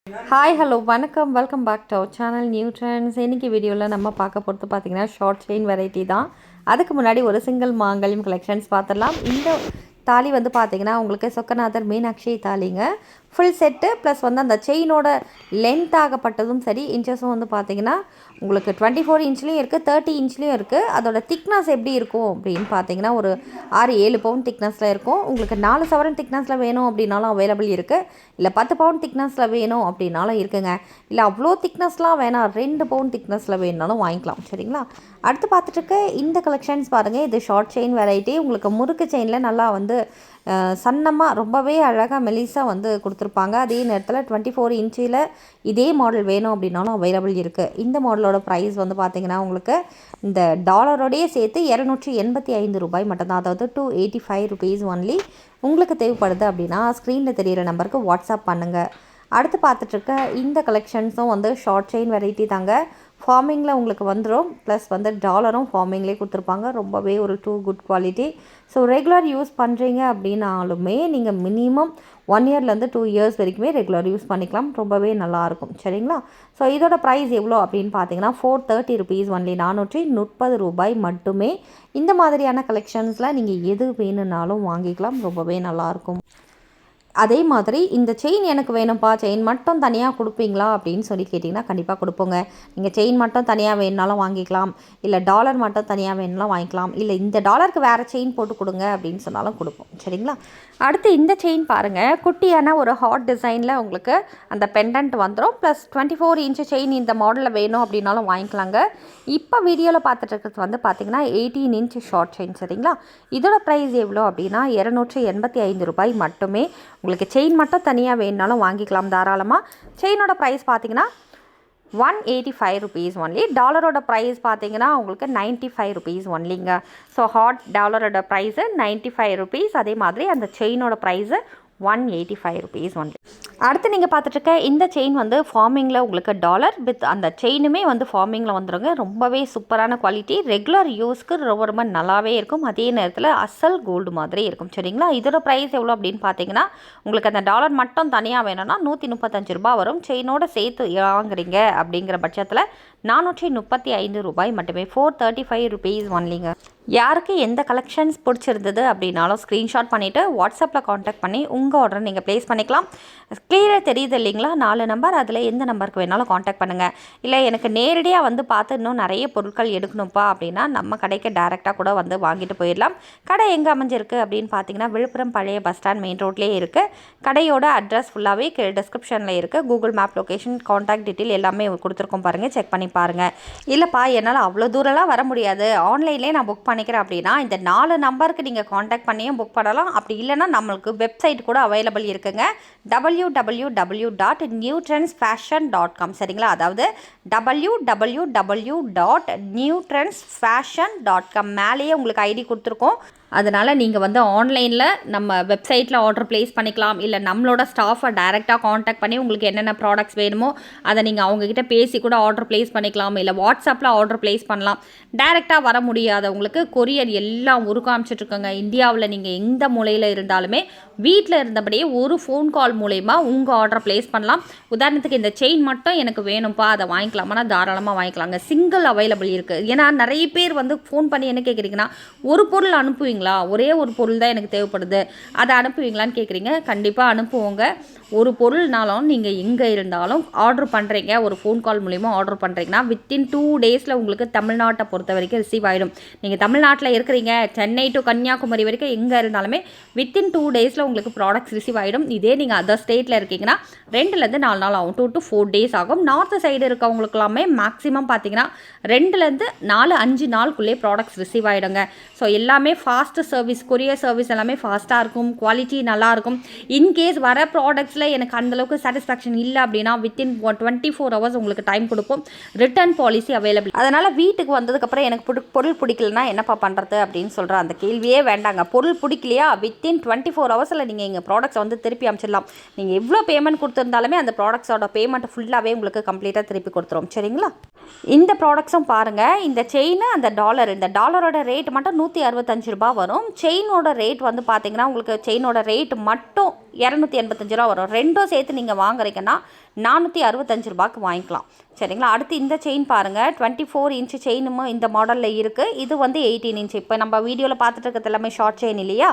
Hi hello வணக்கம் welcome back to our channel new trends. இன்றைக்கி வீடியோவில் நம்ம பார்க்க போகிறது பார்த்திங்கன்னா ஷார்ட் செயின் வெரைட்டி தான். அதுக்கு முன்னாடி ஒரு சிங்கிள் மாங்கல்யம் கலெக்ஷன்ஸ் பார்த்துடலாம். இந்த தாலி வந்து பார்த்திங்கன்னா உங்களுக்கு சொக்கநாதர் மீனாட்சி தாலிங்க. ஃபுல் செட்டு ப்ளஸ் வந்து அந்த செயினோட லென்த் ஆகப்பட்டதும் சரி இன்ச்சஸும் வந்து பார்த்திங்கன்னா உங்களுக்கு 24 இன்ச்லேயும் இருக்குது, 30 இன்ச்லேயும் இருக்குது. அதோட திக்னஸ் எப்படி இருக்கும் அப்படின்னு பார்த்தீங்கன்னா ஒரு 6-7 பவுண்ட் திக்னஸில் இருக்கும். உங்களுக்கு 4 சவரன் திக்னஸில் வேணும் அப்படின்னாலும் அவைலபிள் இருக்குது. இல்லை 10 பவுண்ட் திக்னஸில் வேணும் அப்படின்னாலும் இருக்குங்க. இல்லை அவ்வளோ திக்னஸ்லாம் வேணாம், 2 பவுண்ட் திக்னஸில் வேணுனாலும் வாங்கிக்கலாம். சரிங்களா? அடுத்து பார்த்துட்டு இந்த கலெக்ஷன்ஸ் பாருங்கள். இது ஷார்ட் செயின் வெரைட்டி. உங்களுக்கு முறுக்கு செயினில் நல்லா வந்து சன்னமாக ரொம்பவே அழகாக மெலிசாக வந்து கொடுத்துருப்பாங்க. அதே நேரத்தில் 24 இன்ச்சில் இதே மாடல் வேணும் அப்படின்னாலும் அவைலபிள் இருக்குது. இந்த மாடலோட ப்ரைஸ் வந்து பார்த்திங்கன்னா உங்களுக்கு இந்த டாலரோடையே சேர்த்து 285 ரூபாய் மட்டும்தான். அதாவது 285 ருபீஸ் ஒன்லி. உங்களுக்கு தேவைப்படுது அப்படின்னா ஸ்க்ரீனில் தெரிகிற நம்பருக்கு வாட்ஸ்அப் பண்ணுங்கள். அடுத்து பார்த்துட்ருக்க இந்த கலெக்ஷன்ஸும் வந்து ஷார்ட் செயின் வெரைட்டி தாங்க. ஃபார்மிங்கில் உங்களுக்கு வந்துடும். ப்ளஸ் வந்து டாலரும் ஃபார்மிங்லேயே கொடுத்துருப்பாங்க. ரொம்பவே ஒரு good quality. So regular use பண்ணுறீங்க அப்படின்னாலுமே நீங்கள் மினிமம் 1 இயர்லேருந்து 2 இயர்ஸ் வரைக்குமே ரெகுலர் யூஸ் பண்ணிக்கலாம். ரொம்பவே நல்லாயிருக்கும். சரிங்களா? ஸோ இதோட ப்ரைஸ் எவ்வளோ அப்படின்னு பார்த்தீங்கன்னா 430 ருபீஸ் ஒன்லி. 430 ரூபாய் மட்டுமே. இந்த மாதிரியான கலெக்ஷன்ஸில் நீங்கள் எது வேணும்னாலும் வாங்கிக்கலாம். ரொம்பவே நல்லாயிருக்கும். அதே மாதிரி இந்த செயின் எனக்கு வேணும்ப்பா, செயின் மட்டும் தனியாக கொடுப்பீங்களா அப்படின்னு சொல்லி கேட்டிங்கன்னா கண்டிப்பாக கொடுப்போங்க. நீங்கள் செயின் மட்டும் தனியாக வேணுனாலும் வாங்கிக்கலாம். இல்லை டாலர் மட்டும் தனியாக வேணுனாலும் வாங்கிக்கலாம். இல்லை இந்த டாலருக்கு வேறு செயின் போட்டு கொடுங்க அப்படின்னு சொன்னாலும் கொடுப்போம். சரிங்களா? அடுத்து இந்த செயின் பாருங்கள். குட்டியான ஒரு ஹாட் டிசைனில் உங்களுக்கு அந்த பெண்டன்ட் வந்துடும். ப்ளஸ் 24 இன்ச்சு செயின் இந்த மாடலில் வேணும் அப்படின்னாலும் வாங்கிக்கலாங்க. இப்போ வீடியோவில் பார்த்துட்டு இருக்கிறது வந்து பார்த்திங்கன்னா 18 இன்ச் ஷார்ட் செயின். சரிங்களா? இதோட ப்ரைஸ் எவ்வளோ அப்படின்னா 285 ரூபாய் மட்டுமே. உங்களுக்கு செயின் மட்டும் தனியாக வேணுனாலும் வாங்கிக்கலாம் தாராளமாக. செயினோட ப்ரைஸ் பார்த்தீங்கன்னா 185 ருபீஸ் ஒன்லி. டாலரோட ப்ரைஸ் பார்த்தீங்கன்னா உங்களுக்கு 95 ருபீஸ் ஒன்லிங்க. ஸோ ஹாட் டாலரோட ப்ரைஸு 95 ருபீஸ். அதே மாதிரி அந்த செயினோட ப்ரைஸு 185 ருபீஸ் ஒன்லி. அடுத்து நீங்கள் பார்த்துட்ருக்க இந்த செயின் வந்து ஃபார்மிங்கில் உங்களுக்கு டாலர் வித் அந்த செயினுமே வந்து ஃபார்மிங்கில் வந்துடுங்க. ரொம்பவே சூப்பரான குவாலிட்டி. ரெகுலர் யூஸ்க்கு ரொம்ப ரொம்ப நல்லாவே இருக்கும். அதே நேரத்தில் அசல் கோல்டு மாதிரி இருக்கும். சரிங்களா? இதோட ப்ரைஸ் எவ்வளோ அப்படின்னு பார்த்தீங்கன்னா உங்களுக்கு அந்த டாலர் மட்டும் தனியாக வேணும்னா 135 ரூபாய் வரும். செயினோட சேர்த்து வாங்குறீங்க அப்படிங்கிற பட்சத்தில் 435 ரூபாய் மட்டுமே. 435 ருபீஸ் ஒன்லிங்க. யாருக்கு எந்த கலெக்ஷன்ஸ் பிடிச்சிருந்தது அப்படின்னாலும் ஸ்க்ரீன்ஷாட் பண்ணிவிட்டு வாட்ஸ்அப்பில் காண்டாக்ட் பண்ணி உங்கள் ஆர்டரை நீங்கள் ப்ளேஸ் பண்ணிக்கலாம். கிளியராக தெரியுது இல்லைங்களா? 4 நம்பர். அதில் எந்த நம்பருக்கு வேணாலும் காண்டாக்ட் பண்ணுங்கள். இல்லை எனக்கு நேரடியாக வந்து பார்த்து இன்னும் நிறைய பொருட்கள் எடுக்கணும்ப்பா அப்படின்னா நம்ம கடைக்கு டேரெக்டாக கூட வந்து வாங்கிட்டு போயிடலாம். கடை எங்கே அமைஞ்சிருக்கு அப்படின்னு பார்த்தீங்கன்னா விழுப்புரம் பழைய பஸ் ஸ்டாண்ட் மெயின் ரோட்லேயே இருக்குது. கடையோட அட்ரஸ் ஃபுல்லாகவே டிஸ்கிரிப்ஷனில் இருக்குது. Google map location, contact detail எல்லாமே கொடுத்துருக்கோம் பாருங்கள். செக் பண்ணி பாருங்கள். இல்லைப்பா என்னால் அவ்வளோ தூரம்லாம் வர முடியாது, ஆன்லைன்லேயே நான் புக் பண்ணிக்கிறேன் அப்படின்னா இந்த 4 நம்பருக்கு நீங்கள் காண்டாக்ட் பண்ணியும் புக் பண்ணலாம். அப்படி இல்லைன்னா நம்மளுக்கு வெப்சைட் கூட அவைலபிள் இருக்குங்க. www.newtrendsfashion.com. சரிங்களா? அதாவது www.newtrendsfashion.com. மேலேயே உங்களுக்கு ஐடி கொடுத்துருக்கோம். அதனால் நீங்கள் வந்து ஆன்லைனில் நம்ம வெப்சைட்டில் ஆர்டர் ப்ளேஸ் பண்ணிக்கலாம். இல்லை நம்மளோட ஸ்டாஃபை டைரெக்டாக காண்டாக்ட் பண்ணி உங்களுக்கு என்னென்ன ப்ராடக்ட்ஸ் வேணுமோ அதை நீங்கள் அவங்கக்கிட்ட பேசி கூட ஆர்டர் ப்ளேஸ் பண்ணிக்கலாம். இல்லை வாட்ஸ்அப்பில் ஆர்டர் ப்ளேஸ் பண்ணலாம். டைரெக்டாக வர முடியாதவங்களுக்கு கொரியர் எல்லாம் உருக்காமிச்சிட்ருக்கோங்க. இந்தியாவில் நீங்கள் எந்த மூலையில் இருந்தாலுமே வீட்டில் இருந்தபடியே ஒரு ஃபோன் கால் மூலயமா உங்கள் ஆர்டர் ப்ளேஸ் பண்ணலாம். உதாரணத்துக்கு இந்த செயின் மட்டும் எனக்கு வேணும்ப்பா, அதை வாங்கிக்கலாமா? தாராளமாக வாங்கிக்கலாங்க. சிங்கிள் அவைலபிள் இருக்குது. ஏன்னா நிறைய பேர் வந்து ஃபோன் பண்ணி என்ன கேட்குறீங்கன்னா ஒரு பொருள் அனுப்புவீங்க, ஒரே ஒரு பொருள் தான் எனக்கு தேவைப்படுது, அதை அனுப்புவீங்களான்னு கேட்குறீங்க. கண்டிப்பாக அனுப்புவோங்க. ஒரு பொருள்னாலும் நீங்கள் எங்கே இருந்தாலும் ஆர்டர் பண்ணுறீங்க, ஒரு ஃபோன் கால் மூலிமா ஆர்டர் பண்ணுறீங்கன்னா வித்தின் 2 டேஸில் உங்களுக்கு தமிழ்நாட்டை பொறுத்த வரைக்கும் ரிசீவ் ஆகிடும். நீங்கள் தமிழ்நாட்டில் இருக்கிறீங்க, சென்னை டு கன்னியாகுமரி வரைக்கும் எங்கே இருந்தாலுமே வித்தின் 2 டேஸில் உங்களுக்கு ப்ராடக்ட்ஸ் ரிசீவ் ஆகிடும். இதே நீங்கள் அதர் ஸ்டேட்டில் இருக்கீங்கன்னா 2லேருந்து 4 நாள் ஆகும். 2 to 4 டேஸ் ஆகும். நார்த் சைடு இருக்கவங்களுக்குலாமே மேக்ஸிமம் பார்த்தீங்கன்னா 2லேருந்து 4-5 நாளுக்குள்ளே ப்ராடக்ட்ஸ் ரிசீவ் ஆகிடுங்க. ஸோ எல்லாமே ஃபாஸ்ட் சர்வீஸ், கொரியர் சர்வீஸ் எல்லாமே ஃபாஸ்ட்டாக இருக்கும். குவாலிட்டி நல்லாயிருக்கும். இன்கேஸ் வர ப்ராடக்ட்ஸில் எனக்கு அந்தளவுக்கு சாட்டிஸ்ஃபேக்ஷன் இல்லை அப்படின்னா வித்தின் 24 ஹவர்ஸ் உங்களுக்கு டைம் கொடுப்போம். Return policy available. அதனால் வீட்டுக்கு வந்ததுக்கப்புறம் எனக்கு பொருள் பிடிக்கலன்னா என்னப்பா பண்ணுறது அப்படின்னு சொல்கிற அந்த கேள்வியே வேண்டாங்க. பொருள் பிடிக்கலையா வித்தின் 24 ஹவர்ஸில் நீங்கள் எங்கள் ப்ராடக்ட்ஸ் வந்து திருப்பி அமைச்சிடலாம். நீங்கள் எவ்வளோ பேமெண்ட் கொடுத்துருந்தாலுமே அந்த ப்ராடக்ட்ஸோட பேமெண்ட் ஃபுல்லாகவே உங்களுக்கு கம்ப்ளீட்டாக திருப்பி கொடுத்துரும். சரிங்களா? இந்த ப்ராடக்ட்ஸும் பாருங்கள். இந்த செயின் அந்த டாலர், இந்த டாலரோட ரேட் மட்டும் 165 ரூபாய் வரும். செயினோட ரேட் வந்து பார்த்தீங்கன்னா உங்களுக்கு செயினோட ரேட் மட்டும் 285 ரூபா வரும். ரெண்டும் சேர்த்து நீங்கள் வாங்குறீங்கன்னா 465 ரூபாய்க்கு வாங்கிக்கலாம். சரிங்களா. அடுத்து இந்த செயின் பாருங்கள், 24 இன்ச்சு செயினும் இந்த மாடலில் இருக்குது. இது வந்து 18 இன்ச்சு. இப்போ நம்ம வீடியோவில் பார்த்துட்டு இருக்கிறது எல்லாமே ஷார்ட் செயின் இல்லையா,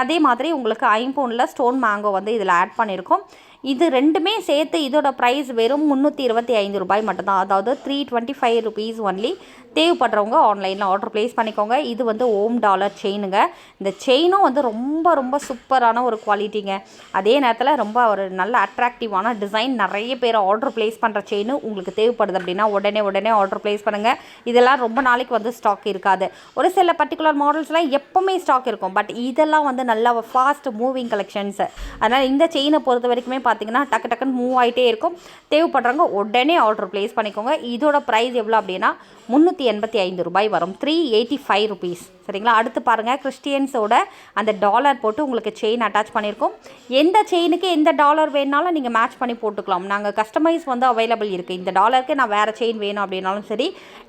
அதே மாதிரி உங்களுக்கு ஐம்பொனில் ஸ்டோன் மேங்கோ வந்து இதில் ஆட் பண்ணியிருக்கோம். இது ரெண்டுமே சேர்த்து இதோட ப்ரைஸ் வெறும் 325 ரூபாய் மட்டும்தான். அதாவது 325 ருபீஸ் ஒன்லி. தேவைப்படுறவங்க ஆன்லைனில் ஆர்டர் ப்ளேஸ் பண்ணிக்கோங்க. இது வந்து ஓம் டாலர் செயினுங்க. இந்த செயினும் வந்து ரொம்ப ரொம்ப சூப்பரான ஒரு குவாலிட்டிங்க. அதே நேரத்தில் ரொம்ப ஒரு நல்ல அட்ராக்டிவான டிசைன். நிறைய பேர் ஆர்டர் ப்ளேஸ் பண்ணுற செயின் உங்களுக்கு தேவைப்படுது அப்படின்னா உடனே ஆர்டர் ப்ளேஸ் பண்ணுங்கள். இதெல்லாம் ரொம்ப நாளைக்கு வந்து ஸ்டாக் இருக்காது. ஒரு சில பர்டிகுலர் மாடல்ஸ்லாம் எப்போவுமே ஸ்டாக் இருக்கும். பட் இதெல்லாம் வந்து நல்லா ஃபாஸ்ட் மூவிங் கலெக்ஷன்ஸு. அதனால் இந்த செயினை பொறுத்த வரைக்குமே பார்த்தீங்கன்னா டக்குன்னு மூவ் ஆகிட்டே இருக்கும். தேவைப்படுறவங்க உடனே ஆர்டர் ப்ளேஸ் பண்ணிக்கோங்க. இதோட ப்ரைஸ் எவ்வளோ அப்படின்னா 385 ரூபாய் வரும். 385 ருபீஸ். சரிங்களா. அடுத்து பாருங்கள், கிறிஸ்டியன்ஸோட அந்த டாலர் போட்டு உங்களுக்கு செயின் அட்டாச் பண்ணியிருக்கோம். எந்த செயினுக்கு எந்த டாலர் வேணாலும் நீங்கள் மேட்ச் பண்ணி போட்டுக்கலாம். நாங்கள் கஸ்டமைஸ் வந்து அவைலபிள் இருக்குது. இந்த டாலருக்கு நான் வேறு செயின் வேணும் அப்படின்னாலும் சரி,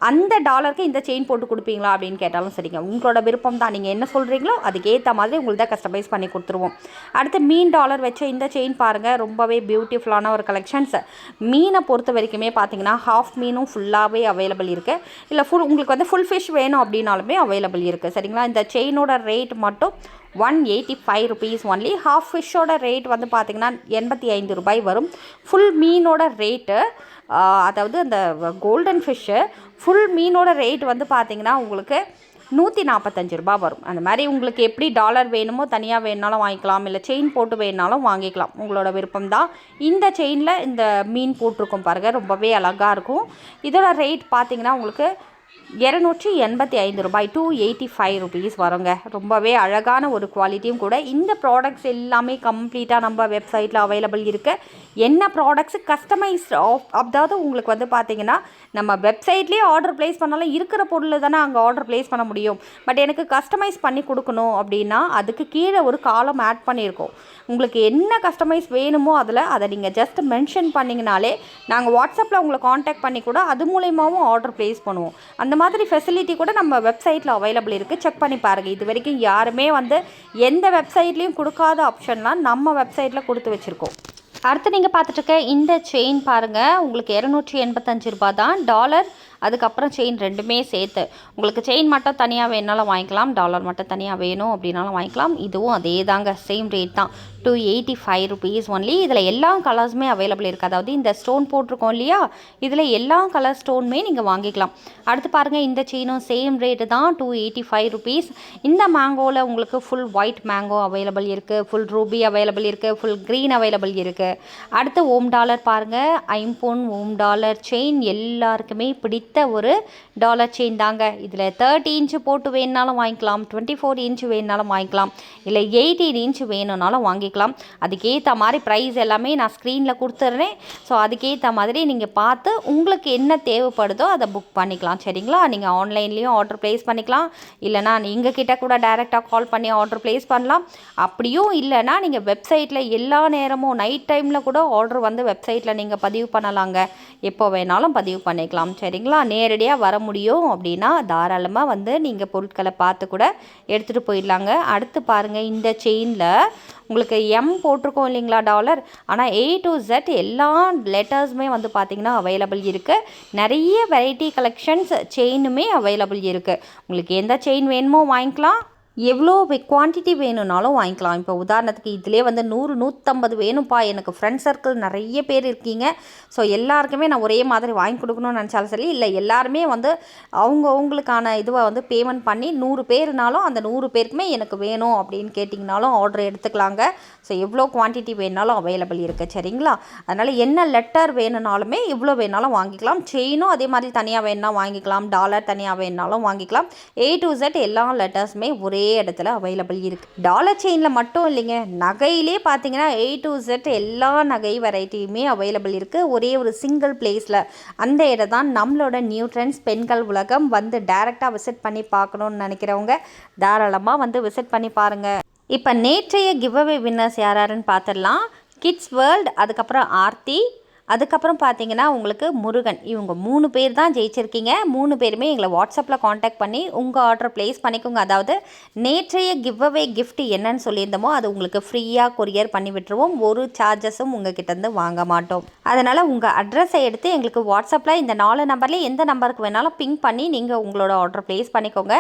அந்த டாலருக்கு இந்த செயின் போட்டு கொடுப்பீங்களா அப்படின்னு கேட்டாலும் சரிங்க. உங்களோட விருப்பம் தான். நீங்கள் என்ன சொல்கிறீங்களோ அதுக்கேற்ற மாதிரி உங்களுக்கு தான் கஸ்டமைஸ் பண்ணி கொடுத்துருவோம். அடுத்து மீன் டாலர் வச்ச இந்த செயின் பாருங்கள், ரொம்பவே பியூட்டிஃபுல்லான ஒரு கலெக்ஷன்ஸ். மீனை பொறுத்த வரைக்குமே பார்த்தீங்கன்னா ஹாஃப் மீனும் ஃபுல்லாகவே அவைலபிள் இருக்குது. இல்லை உங்களுக்கு வந்து ஃபுல் ஃபிஷ் வேணும் அப்படின்னாலுமே அவைலபிள் இருக்குது. சரிங்களா. இந்த செயினோட ரேட் மட்டும் 185 ருபீஸ் ஒன்லி. ஹாஃப் ஃபிஷ்ஷோட ரேட் வந்து பார்த்திங்கன்னா 85 ரூபாய் வரும். ஃபுல் மீனோட ரேட்டு, அதாவது அந்த கோல்டன் ஃபிஷ்ஷு ஃபுல் மீனோட ரேட் வந்து பார்த்திங்கன்னா உங்களுக்கு 145 ரூபா வரும். அந்த மாதிரி உங்களுக்கு எப்படி டாலர் வேணுமோ தனியாக வேணுனாலும் வாங்கிக்கலாம், இல்லை செயின் போட்டு வேணுனாலும் வாங்கிக்கலாம். உங்களோட விருப்பம் தான். இந்த செயினில் இந்த மீன் போட்டிருக்கோம் பாருங்கள், ரொம்பவே அழகாக இருக்கும். இதோட ரேட் பார்த்திங்கன்னா உங்களுக்கு 285 ரூபாய், 285 ருபீஸ் வருங்க. ரொம்பவே அழகான ஒரு குவாலிட்டியும் கூட. இந்த ப்ராடக்ட்ஸ் எல்லாமே கம்ப்ளீட்டாக நம்ம வெப்சைட்டில் அவைலபிள் இருக்குது. என்ன ப்ராடக்ட்ஸு கஸ்டமைஸ் அதாவது உங்களுக்கு வந்து பார்த்திங்கன்னா நம்ம வெப்சைட்லேயே ஆர்டர் ப்ளேஸ் பண்ணாலும் இருக்கிற பொருள் தானே அங்கே ஆர்டர் ப்ளேஸ் பண்ண முடியும். பட் எனக்கு கஸ்டமைஸ் பண்ணி கொடுக்கணும் அப்படின்னா அதுக்கு கீழே ஒரு காலம் ஆட் பண்ணியிருக்கோம். உங்களுக்கு என்ன கஸ்டமைஸ் வேணுமோ அதை நீங்கள் ஜஸ்ட் மென்ஷன் பண்ணிங்கனாலே நாங்கள் வாட்ஸ்அப்பில் உங்களை காண்டாக்ட் பண்ணி கூட அது மூலயமாவும் ஆர்டர் ப்ளேஸ் பண்ணுவோம். அந்த மாதிரி ஃபெசிலிட்டி கூட நம்ம வெப்சைட்டில் அவைலபிள் இருக்குது. செக் பண்ணி பாருங்கள். இது வரைக்கும் யாருமே வந்து எந்த வெப்சைட்லேயும் கொடுக்காத ஆப்ஷன்லாம் நம்ம வெப்சைட்டில் கொடுத்து வச்சுருக்கோம். அடுத்து நீங்கள் பார்த்துட்டுருக்க இந்த செயின் பாருங்கள், உங்களுக்கு 285 ரூபா தான். டாலர் அதுக்கப்புறம் செயின் ரெண்டுமே சேர்த்து. உங்களுக்கு செயின் மட்டும் தனியாக வேணுனாலும் வாங்கிக்கலாம், டாலர் மட்டும் தனியாக வேணும் அப்படின்னாலும் வாங்கிக்கலாம். இதுவும் அதே தாங்க, சேம் ரேட் தான், 285 ருபீஸ் ஒன்லி. இதில் எல்லா கலர்ஸுமே அவைலபிள் இருக்குது. அதாவது இந்த ஸ்டோன் போட்டிருக்கோம் இல்லையா, இதில் எல்லா கலர் ஸ்டோனுமே நீங்கள் வாங்கிக்கலாம். அடுத்து பாருங்கள், இந்த செயினும் சேம் ரேட்டு தான், 285 ருபீஸ். இந்த மேங்கோவில் உங்களுக்கு ஃபுல் ஒயிட் மேங்கோ அவைலபிள் இருக்குது, ஃபுல் ரூபி அவைலபிள் இருக்குது, ஃபுல் க்ரீன் அவைலபிள் இருக்குது. அடுத்து ஓம் டாலர் பாருங்கள், ஐம்பொன் ஓம் டாலர் செயின் எல்லாருக்குமே பிடித்த ஒரு டாலர் செயின் தாங்க. இதில் 30 இன்ச்சு போட்டு வேணுனாலும் வாங்கிக்கலாம், 24 இன்ச்சு வேணுனாலும் வாங்கிக்கலாம், இல்லை 18 இன்ச்சு வேணும்னாலும் வாங்கிக்கலாம். அதுக்கேற்ற மாதிரி ப்ரைஸ் எல்லாமே நான் ஸ்க்ரீனில் கொடுத்துட்றேன். ஸோ அதுக்கேற்ற மாதிரி நீங்கள் பார்த்து உங்களுக்கு என்ன தேவைப்படுதோ அதை புக் பண்ணிக்கலாம். சரிங்களா. நீங்கள் ஆன்லைன்லேயும் ஆர்டர் ப்ளேஸ் பண்ணிக்கலாம், இல்லைனா நீங்கள் கிட்ட கூட டைரெக்டாக கால் பண்ணி ஆர்டர் ப்ளேஸ் பண்ணலாம். அப்படியும் இல்லைனா நீங்கள் வெப்சைட்டில் எல்லா நேரமும் நைட் டைமில் கூட ஆர்டர் வந்து வெப்சைட்டில் நீங்கள் பதிவு பண்ணலாங்க. எப்போ வேணாலும் பதிவு பண்ணிக்கலாம். சரிங்களா. நேரடியாக வர முடியும் அப்படின்னா தாராளமாக வந்து நீங்கள் பொருட்களை பார்த்து கூட எடுத்துகிட்டு போயிடலாங்க. அடுத்து பாருங்கள், இந்த செயினில் உங்களுக்கு எம் போட்டிருக்கோம் இல்லைங்களா டாலர், ஆனால் A to Z எல்லா லெட்டர்ஸுமே வந்து பார்த்திங்கன்னா அவைலபிள் இருக்குது. நிறைய வெரைட்டி கலெக்ஷன்ஸ் செயினுமே அவைலபிள் இருக்குது. உங்களுக்கு எந்த செயின் வேணுமோ வாங்கிக்கலாம், எவ்வளோ குவான்டிட்டி வேணும்னாலும் வாங்கிக்கலாம். இப்போ உதாரணத்துக்கு இதிலே வந்து 100 150 வேணும்ப்பா, எனக்கு ஃப்ரெண்ட் சர்க்கிள் நிறைய பேர் இருக்கீங்க, ஸோ எல்லாருக்குமே நான் ஒரே மாதிரி வாங்கி கொடுக்கணும்னு நினச்சாலும் சரி, இல்லை எல்லாருமே வந்து அவங்களுக்கான இதுவை வந்து பேமெண்ட் பண்ணி 100 பேர்னாலும் அந்த 100 பேருக்குமே எனக்கு வேணும் அப்படின்னு கேட்டிங்கனாலும் ஆர்டர் எடுத்துக்கலாங்க. ஸோ எவ்வளோ குவான்டிட்டி வேணுனாலும் அவைலபிள் இருக்குது. சரிங்களா. அதனால் என்ன லெட்டர் வேணுனாலுமே எவ்வளோ வேணாலும் வாங்கிக்கலாம். செயினும் அதே மாதிரி தனியாக வேணுனா வாங்கிக்கலாம், டாலர் தனியாக வேணுனாலும் வாங்கிக்கலாம். A to Z எல்லா லெட்டர்ஸுமே ஒரே இடத்துல அவைலபிள் இருக்குது. டாலர் செயினில் மட்டும் இல்லைங்க, நகையிலே பார்த்தீங்கன்னா A to Z எல்லா நகை வெரைட்டியுமே அவைலபிள் இருக்குது ஒரே ஒரு சிங்கிள் பிளேஸில். அந்த இடம் தான் நம்மளோட நியூ ட்ரெண்ட்ஸ் பெண்கள் உலகம். வந்து டைரெக்டாக விசிட் பண்ணி பார்க்கணுன்னு நினைக்கிறவங்க தாராளமாக வந்து விசிட் பண்ணி பாருங்கள். இப்போ நேற்றைய கிவ்அவே வின்னர்ஸ் யாருன்னு பார்த்துடலாம். கிட்ஸ் வேர்ல்டு, அதுக்கப்புறம் ஆர்த்தி, அதுக்கப்புறம் பார்த்தீங்கன்னா உங்களுக்கு முருகன். இவங்க 3 பேர் தான் ஜெயிச்சிருக்கீங்க. 3 பேருமே எங்களை வாட்ஸ்அப்பில் காண்டாக்ட் பண்ணி உங்கள் ஆர்டர் ப்ளேஸ் பண்ணிக்கோங்க. அதாவது நேற்றைய கிவ் அவே கிஃப்ட் என்னன்னு சொல்லியிருந்தோமோ அது உங்களுக்கு ஃப்ரீயாக கொரியர் பண்ணி விட்டுருவோம். ஒரு சார்ஜஸும் உங்கள் கிட்டேருந்து வாங்க மாட்டோம். அதனால் உங்கள் அட்ரஸை எடுத்து எங்களுக்கு வாட்ஸ்அப்பில் இந்த 4 நம்பர்லேயே எந்த நம்பருக்கு வேணாலும் பிங்க் பண்ணி நீங்கள் உங்களோட ஆர்டர் ப்ளேஸ் பண்ணிக்கோங்க.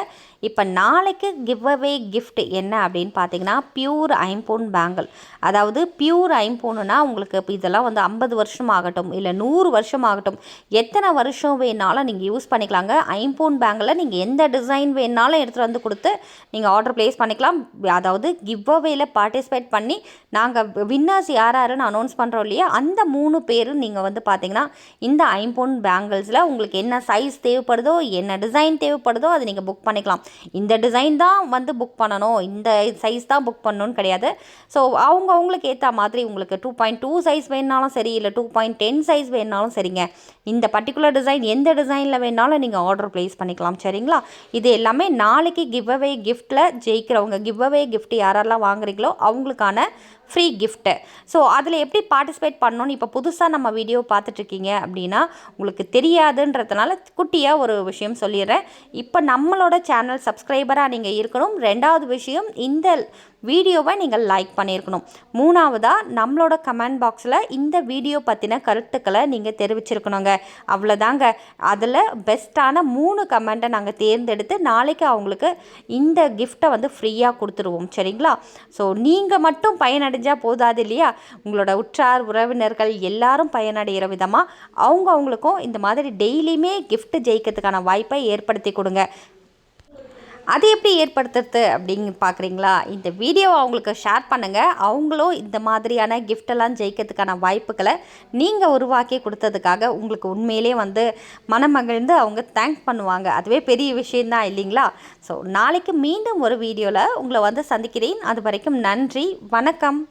இப்போ நாளைக்கு கிவ் அவே கிஃப்ட் என்ன அப்படின்னு பார்த்தீங்கன்னா பியூர் ஐம்பொன் பேங்கிள். அதாவது பியூர் ஐம்பொன்னுனா உங்களுக்கு இப்போ இதெல்லாம் வந்து 50 வருஷம் ஆகட்டும் இல்லை 100 வருஷம் ஆகட்டும், எத்தனை வருஷம் வேணாலும் நீங்கள் யூஸ் பண்ணிக்கலாங்க. ஐம்பொன் பேங்கில் நீங்கள் எந்த டிசைன் வேணாலும் எடுத்துகிட்டு வந்து கொடுத்து நீங்கள் ஆர்டர் ப்ளேஸ் பண்ணிக்கலாம். அதாவது கிவ் அவேல பார்ட்டிசிபேட் பண்ணி நாங்கள் வின்னர்ஸ் யாருன்னு அனௌன்ஸ் பண்ணுறோம் இல்லையா, அந்த 3 பேரும் நீங்கள் வந்து பார்த்தீங்கன்னா இந்த ஐம்பொன் பேங்கிள்ஸில் உங்களுக்கு என்ன சைஸ் தேவைப்படுதோ என்ன டிசைன் தேவைப்படுதோ அதை நீங்கள் புக் பண்ணிக்கலாம். இந்த டிசைன் தான் வந்து புக் பண்ணணும், இந்த சைஸ் தான் புக் பண்ணணும்னு கிடையாது. ஸோ அவங்களுக்கு ஏற்ற மாதிரி உங்களுக்கு 2.2 சைஸ் வேணுனாலும் சரி இல்லை 2.10 சைஸ் வேணுனாலும் சரிங்க. இந்த பர்டிகுலர் டிசைன் எந்த டிசைனில் வேணாலும் நீங்கள் ஆர்டர் ப்ளேஸ் பண்ணிக்கலாம். சரிங்களா? இது எல்லாமே நாளைக்கு கிவ் அவே கிஃப்ட்டில் ஜெயிக்கிறவங்க, கிவ் அவே கிஃப்ட் யாரெல்லாம் வாங்குறீங்களோ அவங்களுக்கான ஃப்ரீ கிஃப்ட்டு. ஸோ அதில் எப்படி பார்ட்டிசிபேட் பண்ணணும்னு இப்போ புதுசாக நம்ம வீடியோ பார்த்துட்ருக்கீங்க அப்படின்னா உங்களுக்கு தெரியாதுன்றதுனால குட்டியாக ஒரு விஷயம் சொல்லிடுறேன். இப்போ நம்மளோட சேனல் சப்ஸ்கிரைபராக நீங்கள் இருக்கணும். 2வது விஷயம், இந்த வீடியோவை நீங்கள் லைக் பண்ணியிருக்கணும். 3வதாக நம்மளோட கமெண்ட் பாக்ஸில் இந்த வீடியோ பற்றின கருத்துக்களை நீங்கள் தெரிவிச்சிருக்கணுங்க. அவ்வளோதாங்க. அதில் பெஸ்ட்டான 3 கமெண்ட்டை நாங்கள் தேர்ந்தெடுத்து நாளைக்கு அவங்களுக்கு இந்த கிஃப்ட்டை வந்து ஃப்ரீயாக கொடுத்துருவோம். சரிங்களா? ஸோ நீங்கள் மட்டும் பயனடைஞ்சால் போதாது இல்லையா, உங்களோட உற்றார் உறவினர்கள் எல்லாரும் பயனடைகிற விதமாக அவங்களுக்கும் இந்த மாதிரி டெய்லியுமே கிஃப்ட் ஜெயிக்கிறதுக்கான வாய்ப்பை ஏற்படுத்தி கொடுங்க. அது எப்படி ஏற்படுத்துறது அப்படின்னு பார்க்குறீங்களா? இந்த வீடியோவை அவங்களுக்கு ஷேர் பண்ணுங்கள். அவங்களும் இந்த மாதிரியான கிஃப்டெல்லாம் ஜெயிக்கிறதுக்கான வாய்ப்புகளை நீங்கள் உருவாக்கி கொடுத்ததுக்காக உங்களுக்கு உண்மையிலே வந்து மனமகிழ்ந்து அவங்க தேங்க் பண்ணுவாங்க. அதுவே பெரிய விஷயந்தான் இல்லைங்களா? ஸோ நாளைக்கு மீண்டும் ஒரு வீடியோவில் உங்களை வந்து சந்திக்கிறேன். அது வரைக்கும் நன்றி, வணக்கம்.